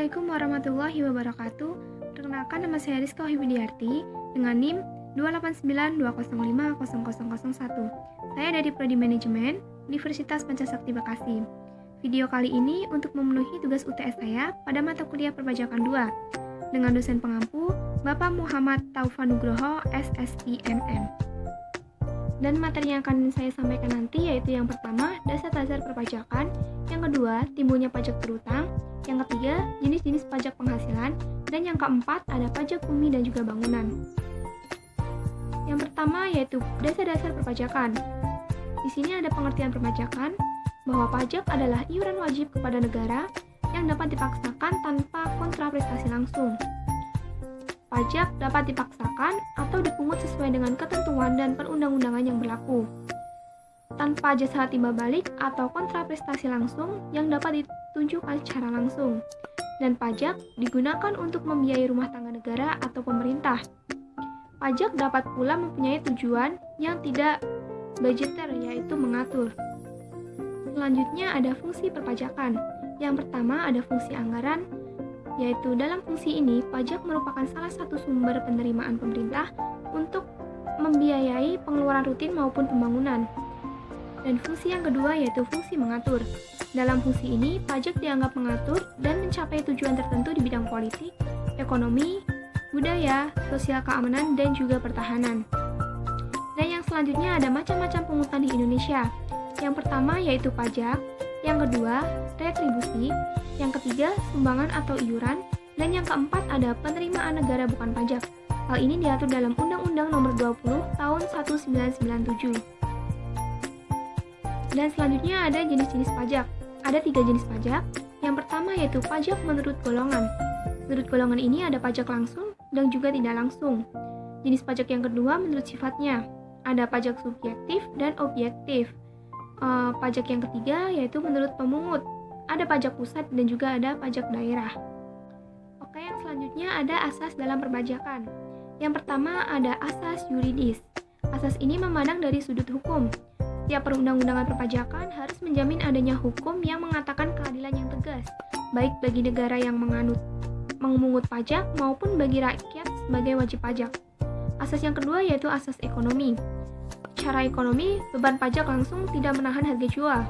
Assalamualaikum warahmatullahi wabarakatuh. Perkenalkan, nama saya Rizka Widiarti dengan NIM 28920500001. Saya dari Prodi Manajemen Universitas Pancasakti Bekasi. Video kali ini untuk memenuhi tugas UTS saya pada mata kuliah Perpajakan 2 dengan dosen pengampu Bapak Muhammad Taufan Nugroho, SSIMM. Dan materi yang akan saya sampaikan nanti yaitu yang pertama, dasar-dasar perpajakan, yang kedua, timbulnya pajak berutang, yang ketiga, jenis-jenis pajak penghasilan, dan yang keempat, ada pajak bumi dan juga bangunan. Yang pertama yaitu dasar-dasar perpajakan. Di sini ada pengertian perpajakan bahwa pajak adalah iuran wajib kepada negara yang dapat dipaksakan tanpa kontraprestasi langsung. Pajak dapat dipaksakan atau dipungut sesuai dengan ketentuan dan perundang-undangan yang berlaku, tanpa jasa timbal balik atau kontraprestasi langsung yang dapat ditunjukkan secara langsung. Dan pajak digunakan untuk membiayai rumah tangga negara atau pemerintah. Pajak dapat pula mempunyai tujuan yang tidak budgeter, yaitu mengatur. Selanjutnya ada fungsi perpajakan. Yang pertama ada fungsi anggaran, yaitu dalam fungsi ini pajak merupakan salah satu sumber penerimaan pemerintah untuk membiayai pengeluaran rutin maupun pembangunan. Dan fungsi yang kedua yaitu fungsi mengatur. Dalam fungsi ini, pajak dianggap mengatur dan mencapai tujuan tertentu di bidang politik, ekonomi, budaya, sosial keamanan, dan juga pertahanan. Dan yang selanjutnya ada macam-macam pungutan di Indonesia. Yang pertama yaitu pajak, yang kedua retribusi, yang ketiga sumbangan atau iuran, dan yang keempat ada penerimaan negara bukan pajak. Hal ini diatur dalam Undang-Undang Nomor 20 Tahun 1997. Dan selanjutnya ada jenis-jenis pajak. Ada 3 jenis pajak. Yang pertama yaitu pajak menurut golongan. Menurut golongan ini ada pajak langsung dan juga tidak langsung. Jenis pajak yang kedua menurut sifatnya. Ada pajak subjektif dan objektif. Pajak yang ketiga yaitu menurut pemungut. Ada pajak pusat dan juga ada pajak daerah. Oke, yang selanjutnya ada asas dalam perpajakan. Yang pertama ada asas yuridis. Asas ini memandang dari sudut hukum. Setiap perundang-undangan perpajakan harus menjamin adanya hukum yang mengatakan keadilan yang tegas, baik bagi negara yang mengungut pajak maupun bagi rakyat sebagai wajib pajak. Asas yang kedua yaitu asas ekonomi. Secara ekonomi, beban pajak langsung tidak menahan harga jual.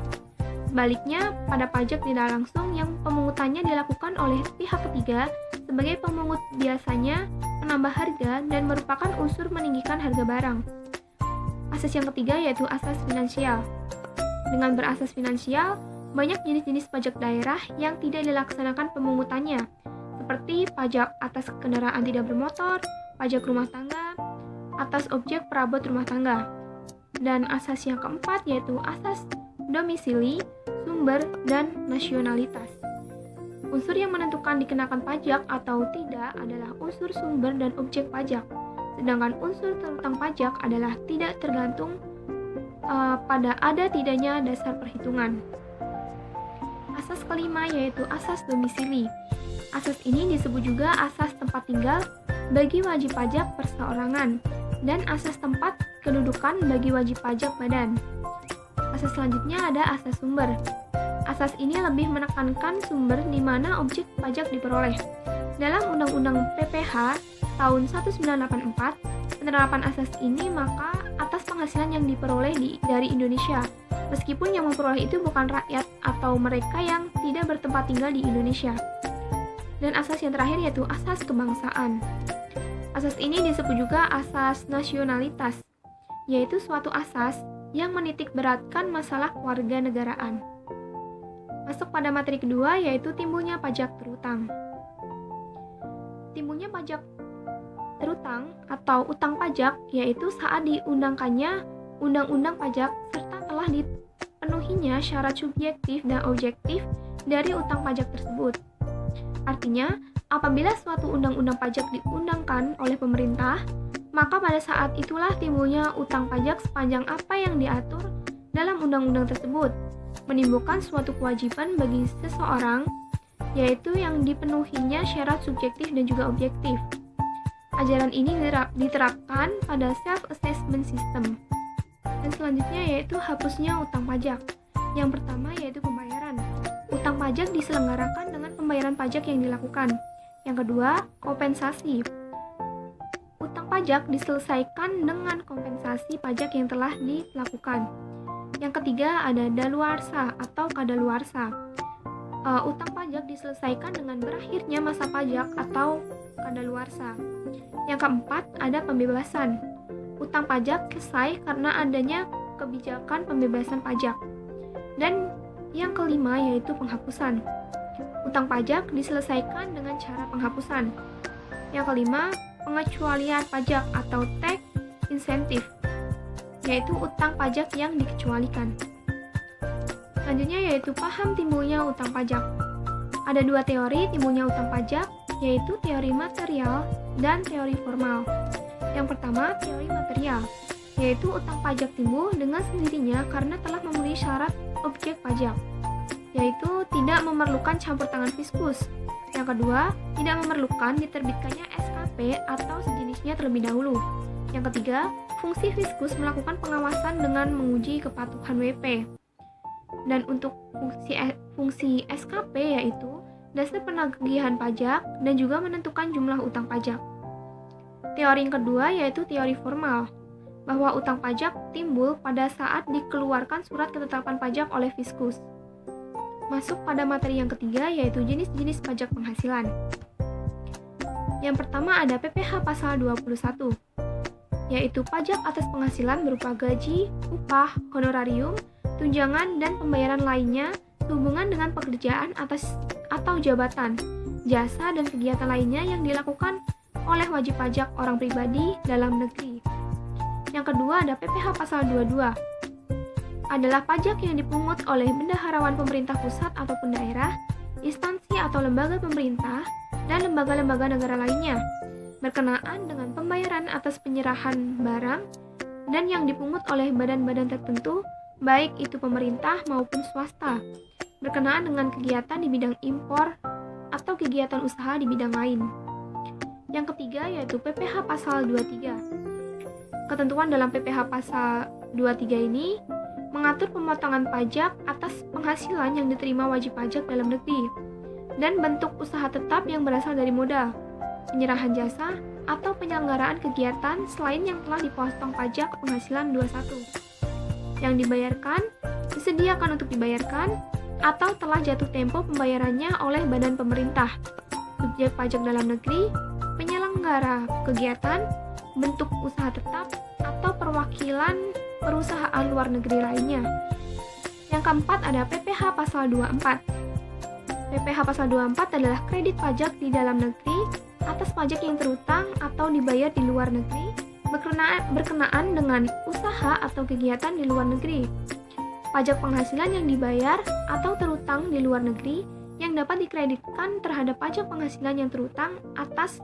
Sebaliknya, pada pajak tidak langsung yang pemungutannya dilakukan oleh pihak ketiga sebagai pemungut biasanya menambah harga dan merupakan unsur meninggikan harga barang. Asas yang ketiga yaitu asas finansial. Dengan berasas finansial, banyak jenis-jenis pajak daerah yang tidak dilaksanakan pemungutannya, seperti pajak atas kendaraan tidak bermotor, pajak rumah tangga, atas objek perabot rumah tangga. Dan asas yang keempat yaitu asas domisili, sumber, dan nasionalitas. Unsur yang menentukan dikenakan pajak atau tidak adalah unsur sumber dan objek pajak. Sedangkan unsur terutang pajak adalah tidak tergantung pada ada tidaknya dasar perhitungan. Asas kelima yaitu asas domisili. Asas ini disebut juga asas tempat tinggal bagi wajib pajak perseorangan dan asas tempat kedudukan bagi wajib pajak badan. Asas selanjutnya ada asas sumber. Asas ini lebih menekankan sumber di mana objek pajak diperoleh. Dalam Undang-Undang PPH tahun 1984, penerapan asas ini maka atas penghasilan yang diperoleh dari Indonesia, meskipun yang memperoleh itu bukan rakyat atau mereka yang tidak bertempat tinggal di Indonesia. Dan asas yang terakhir yaitu asas kebangsaan. Asas ini disebut juga asas nasionalitas, yaitu suatu asas yang menitik beratkan masalah kewarganegaraan. Masuk pada materi kedua yaitu timbulnya pajak terutang. Timbulnya pajak terutang atau utang pajak yaitu saat diundangkannya undang-undang pajak serta telah dipenuhinya syarat subjektif dan objektif dari utang pajak tersebut. Artinya, apabila suatu undang-undang pajak diundangkan oleh pemerintah, maka pada saat itulah timbulnya utang pajak sepanjang apa yang diatur dalam undang-undang tersebut, menimbulkan suatu kewajiban bagi seseorang, yaitu yang dipenuhinya syarat subjektif dan juga objektif. Ajaran ini diterapkan pada self-assessment system. Dan selanjutnya yaitu hapusnya utang pajak. Yang pertama yaitu pembayaran. Utang pajak diselenggarakan dengan pembayaran pajak yang dilakukan. Yang kedua, kompensasi. Utang pajak diselesaikan dengan kompensasi pajak yang telah dilakukan. Yang ketiga, ada daluarsa atau kadaluarsa. Utang pajak diselesaikan dengan berakhirnya masa pajak atau kadaluarsa. Yang keempat, ada pembebasan. Utang pajak selesai karena adanya kebijakan pembebasan pajak. Dan yang kelima yaitu penghapusan. Utang pajak diselesaikan dengan cara penghapusan. Yang kelima, pengecualian pajak atau tax incentive, yaitu utang pajak yang dikecualikan. Selanjutnya yaitu paham timbulnya utang pajak. Ada dua teori timbulnya utang pajak, yaitu teori material dan teori formal. Yang pertama, teori material, yaitu utang pajak timbul dengan sendirinya karena telah memenuhi syarat objek pajak, yaitu tidak memerlukan campur tangan fiskus. Yang kedua, tidak memerlukan diterbitkannya SKP atau sejenisnya terlebih dahulu. Yang ketiga, fungsi fiskus melakukan pengawasan dengan menguji kepatuhan WP. Dan untuk fungsi SKP yaitu dasar penagihan pajak dan juga menentukan jumlah utang pajak. Teori yang kedua yaitu teori formal, bahwa utang pajak timbul pada saat dikeluarkan surat ketetapan pajak oleh fiskus. Masuk pada materi yang ketiga yaitu jenis-jenis pajak penghasilan. Yang pertama ada PPh pasal 21, yaitu pajak atas penghasilan berupa gaji, upah, honorarium, tunjangan, dan pembayaran lainnya sehubungan dengan pekerjaan atau jabatan, jasa, dan kegiatan lainnya yang dilakukan oleh wajib pajak orang pribadi dalam negeri. Yang kedua ada PPh pasal 22, adalah pajak yang dipungut oleh bendaharawan pemerintah pusat ataupun daerah, instansi atau lembaga pemerintah, dan lembaga-lembaga negara lainnya, berkenaan dengan pembayaran atas penyerahan barang dan yang dipungut oleh badan-badan tertentu, baik itu pemerintah maupun swasta, berkenaan dengan kegiatan di bidang impor atau kegiatan usaha di bidang lain. Yang ketiga yaitu PPh pasal 23. Ketentuan dalam PPh pasal 23 ini mengatur pemotongan pajak atas penghasilan yang diterima wajib pajak dalam negeri dan bentuk usaha tetap yang berasal dari modal, penyerahan jasa, atau penyelenggaraan kegiatan selain yang telah dipotong pajak penghasilan 21 yang dibayarkan, disediakan untuk dibayarkan, atau telah jatuh tempo pembayarannya oleh badan pemerintah, subjek pajak dalam negeri, penyelenggara kegiatan, bentuk usaha tetap, atau perwakilan perusahaan luar negeri lainnya. Yang keempat ada PPh pasal 24. PPh pasal 24 adalah kredit pajak di dalam negeri atas pajak yang terutang atau dibayar di luar negeri berkenaan dengan usaha atau kegiatan di luar negeri. Pajak penghasilan yang dibayar atau terutang di luar negeri yang dapat dikreditkan terhadap pajak penghasilan yang terutang atas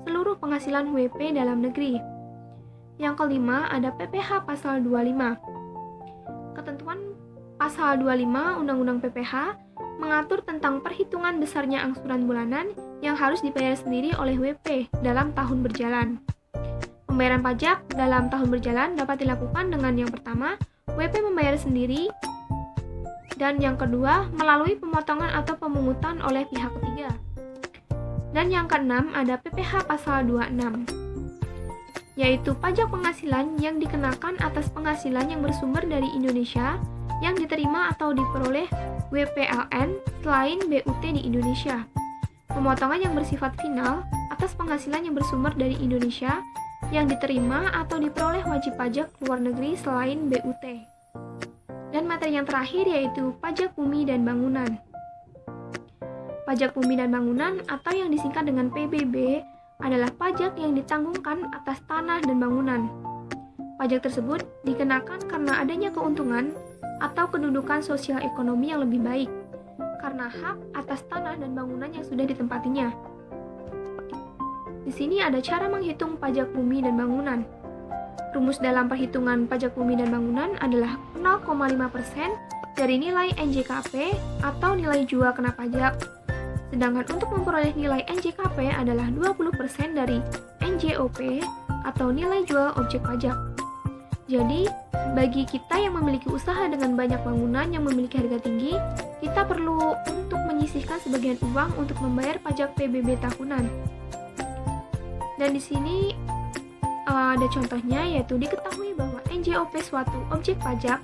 seluruh penghasilan WP dalam negeri. Yang kelima ada PPh pasal 25. Ketentuan pasal 25 Undang-Undang PPh mengatur tentang perhitungan besarnya angsuran bulanan yang harus dibayar sendiri oleh WP dalam tahun berjalan. Pembayaran pajak dalam tahun berjalan dapat dilakukan dengan yang pertama, WP membayar sendiri, dan yang kedua, melalui pemotongan atau pemungutan oleh pihak ketiga. Dan yang keenam ada PPh pasal 26, yaitu pajak penghasilan yang dikenakan atas penghasilan yang bersumber dari Indonesia yang diterima atau diperoleh WPLN selain BUT di Indonesia. Pemotongan yang bersifat final atas penghasilan yang bersumber dari Indonesia yang diterima atau diperoleh wajib pajak luar negeri selain BUT. Dan materi yang terakhir yaitu pajak bumi dan bangunan. Pajak bumi dan bangunan atau yang disingkat dengan PBB adalah pajak yang ditanggungkan atas tanah dan bangunan. Pajak tersebut dikenakan karena adanya keuntungan atau kedudukan sosial ekonomi yang lebih baik karena hak atas tanah dan bangunan yang sudah ditempatinya. Di sini ada cara menghitung pajak bumi dan bangunan. Rumus dalam perhitungan pajak bumi dan bangunan adalah 0,5% dari nilai NJKP atau nilai jual kena pajak. Sedangkan untuk memperoleh nilai NJKP adalah 20% dari NJOP atau nilai jual objek pajak. Jadi, bagi kita yang memiliki usaha dengan banyak bangunan yang memiliki harga tinggi, kita perlu untuk menyisihkan sebagian uang untuk membayar pajak PBB tahunan. Dan di sini ada contohnya, yaitu diketahui bahwa NJOP suatu objek pajak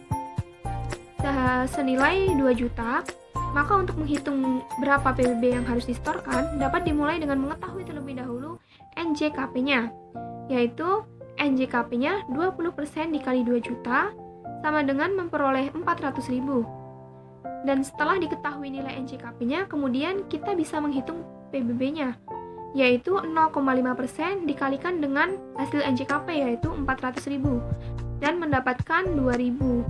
senilai 2 juta, maka untuk menghitung berapa PBB yang harus disetorkan dapat dimulai dengan mengetahui terlebih dahulu NJKP-nya, yaitu NJKP-nya 20% dikali 2 juta sama dengan memperoleh 400.000. Dan setelah diketahui nilai NJKP-nya, kemudian kita bisa menghitung PBB-nya, yaitu 0,5% dikalikan dengan hasil NJKP, yaitu 400.000, dan mendapatkan 2.000.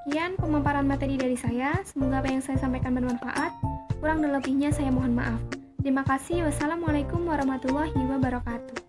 Sekian pemaparan materi dari saya, semoga apa yang saya sampaikan bermanfaat. Kurang dan lebihnya saya mohon maaf. Terima kasih. Wassalamualaikum warahmatullahi wabarakatuh.